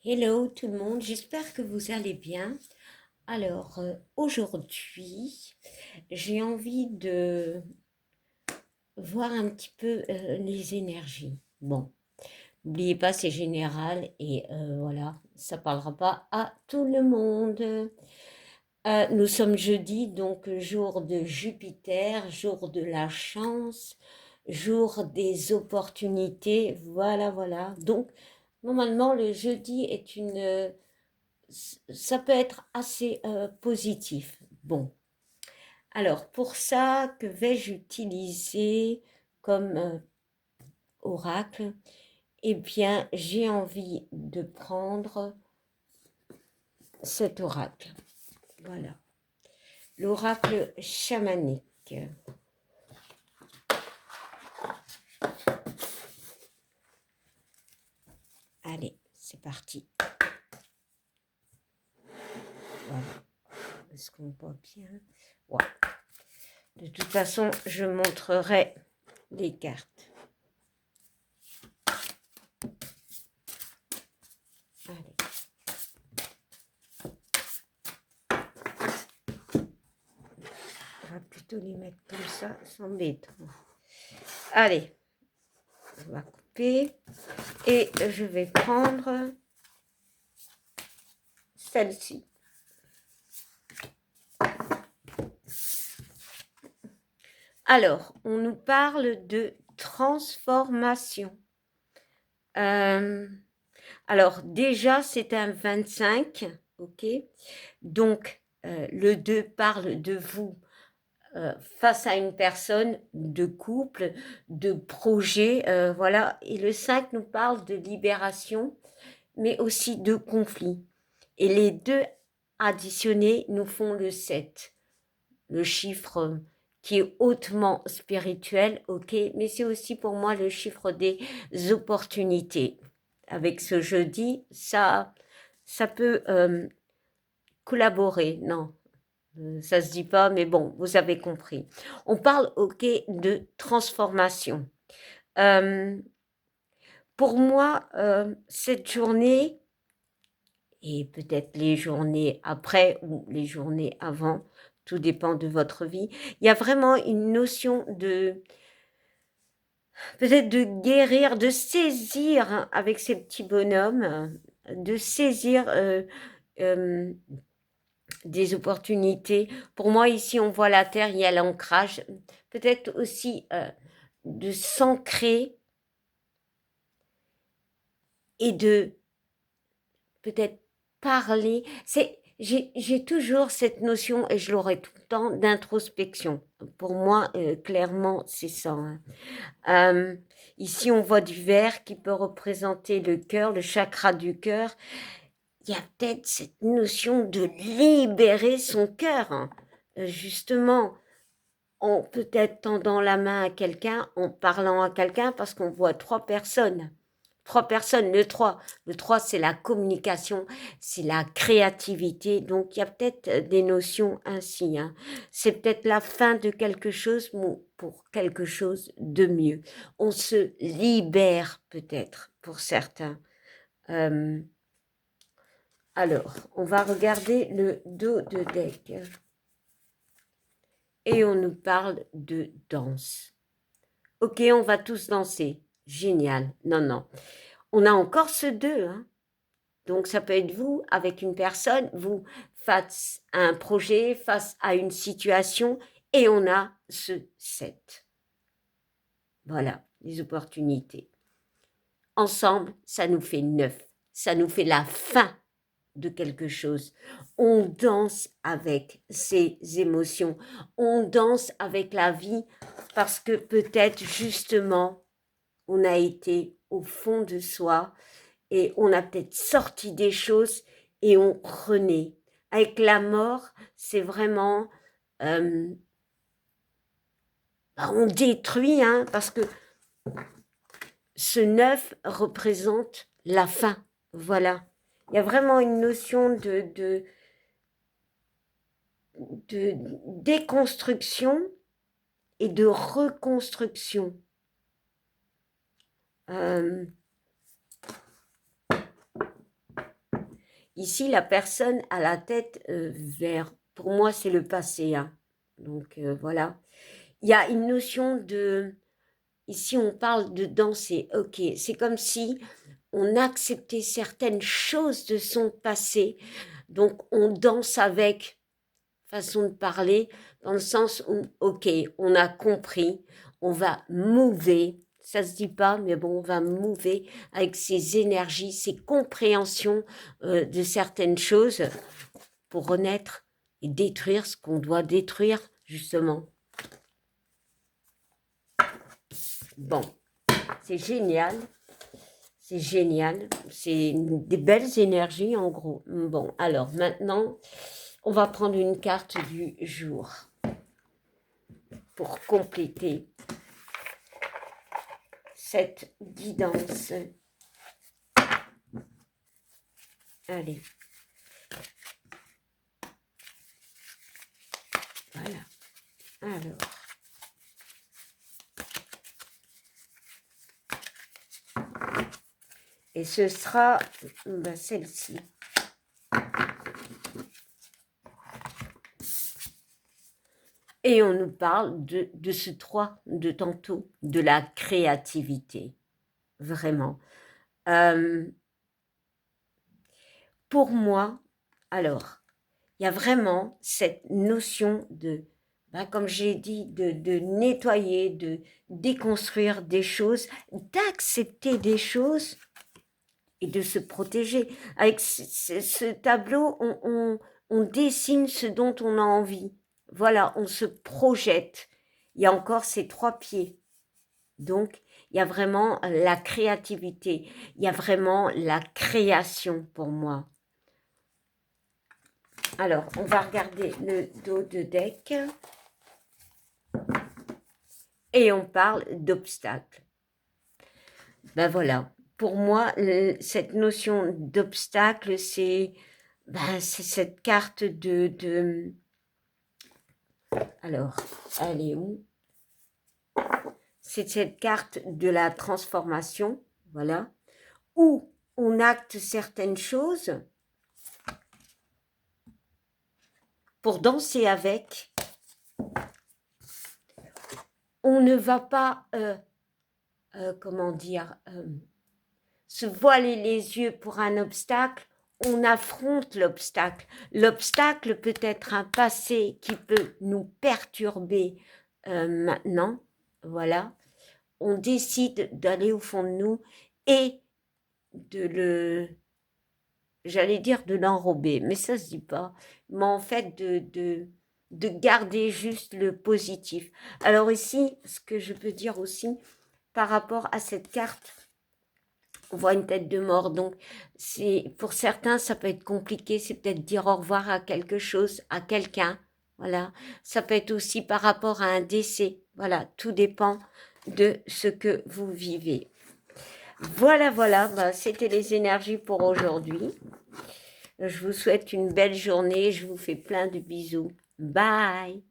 Hello tout le monde, j'espère que vous allez bien. Alors aujourd'hui, j'ai envie de voir un petit peu les énergies. Bon, n'oubliez pas, c'est général et voilà, ça parlera pas à tout le monde. Nous sommes jeudi, donc jour de Jupiter, jour de la chance, jour des opportunités. Voilà, voilà. Donc, normalement, le jeudi est ça peut être assez positif. Bon, alors pour ça, que vais-je utiliser comme oracle? Eh bien, j'ai envie de prendre cet oracle. Voilà, l'oracle chamanique. Allez, c'est parti. Voilà. Est-ce qu'on voit bien? Ouais. De toute façon, je montrerai les cartes. Allez. On va plutôt les mettre comme ça, sans bête. Allez, on va couper. Et je vais prendre celle-ci. Alors, on nous parle de transformation. Alors, déjà, c'est un 25, ok? Donc, le 2 parle de vous face à une personne, de couple, de projet, voilà. Et le 5 nous parle de libération, mais aussi de conflit. Et les deux additionnés nous font le 7, le chiffre qui est hautement spirituel, ok, mais c'est aussi pour moi le chiffre des opportunités. Avec ce jeudi, ça peut collaborer, non, ça se dit pas, mais bon, vous avez compris. On parle, ok, de transformation. Euh, pour moi, cette journée, et peut-être les journées après ou les journées avant, tout dépend de votre vie, il y a vraiment une notion de, peut-être de guérir, de saisir avec ces petits bonhommes, de saisir euh, des opportunités. Pour moi, ici, on voit la terre, il y a l'ancrage, peut-être aussi de s'ancrer et de peut-être parler. J'ai toujours cette notion, et je l'aurai tout le temps, d'introspection. Pour moi, clairement, c'est ça. Hein. Euh, Ici, on voit du vert qui peut représenter le cœur, le chakra du cœur. Il y a peut-être cette notion de libérer son cœur. Hein. Justement, en peut-être tendant la main à quelqu'un, en parlant à quelqu'un, parce qu'on voit trois personnes. Trois personnes, le 3 c'est la communication, c'est la créativité. Donc, il y a peut-être des notions ainsi. Hein. C'est peut-être la fin de quelque chose pour quelque chose de mieux. On se libère peut-être pour certains. Euh, alors, on va regarder le dos de deck. Et on nous parle de danse. Ok, on va tous danser. Génial. Non, non. On a encore ce 2. Hein. Donc, ça peut être vous avec une personne, vous face à un projet, face à une situation, et on a ce 7. Voilà, les opportunités. Ensemble, ça nous fait 9. Ça nous fait la fin de quelque chose. On danse avec ses émotions. On danse avec la vie parce que peut-être justement, on a été au fond de soi et on a peut-être sorti des choses et on renaît. Avec la mort, c'est vraiment, euh, on détruit, hein, parce que ce 9 représente la fin. Voilà. Il y a vraiment une notion de déconstruction et de reconstruction. Euh, ici, la personne a la tête vers, pour moi, c'est le passé. Hein. Donc, voilà. Il y a une notion de, ici, on parle de danser. Ok, c'est comme si on acceptait certaines choses de son passé. Donc, on danse avec, façon de parler, dans le sens où, ok, on a compris, on va mouver, ça se dit pas, mais bon, on va mouver avec ces énergies, ces compréhensions de certaines choses pour renaître et détruire ce qu'on doit détruire, justement. Bon, c'est génial. C'est génial. C'est des belles énergies, en gros. Bon, alors maintenant, on va prendre une carte du jour pour compléter cette guidance. Allez. Voilà. Alors. Et ce sera celle-ci. Et on nous parle de ce 3 de tantôt, de la créativité. Vraiment. Pour moi, alors, il y a vraiment cette notion de, comme j'ai dit, de nettoyer, de déconstruire des choses, d'accepter des choses et de se protéger. Avec ce tableau, on dessine ce dont on a envie. Voilà, on se projette. Il y a encore ces 3 pieds. Donc, il y a vraiment la créativité. Il y a vraiment la création pour moi. Alors, on va regarder le dos de deck. Et on parle d'obstacle. Ben voilà. Pour moi, cette notion d'obstacle, c'est cette carte de... Alors, elle est où? C'est cette carte de la transformation, voilà, où on acte certaines choses pour danser avec. On ne va pas, comment dire, se voiler les yeux pour un obstacle. On affronte l'obstacle. L'obstacle peut être un passé qui peut nous perturber maintenant, voilà. On décide d'aller au fond de nous et de le, j'allais dire de l'enrober, mais ça se dit pas, mais en fait de garder juste le positif. Alors ici, ce que je peux dire aussi par rapport à cette carte, on voit une tête de mort, donc c'est pour certains ça peut être compliqué, c'est peut-être dire au revoir à quelque chose, à quelqu'un, voilà. Ça peut être aussi par rapport à un décès, voilà, tout dépend de ce que vous vivez. Voilà, voilà, c'était les énergies pour aujourd'hui. Je vous souhaite une belle journée, je vous fais plein de bisous. Bye!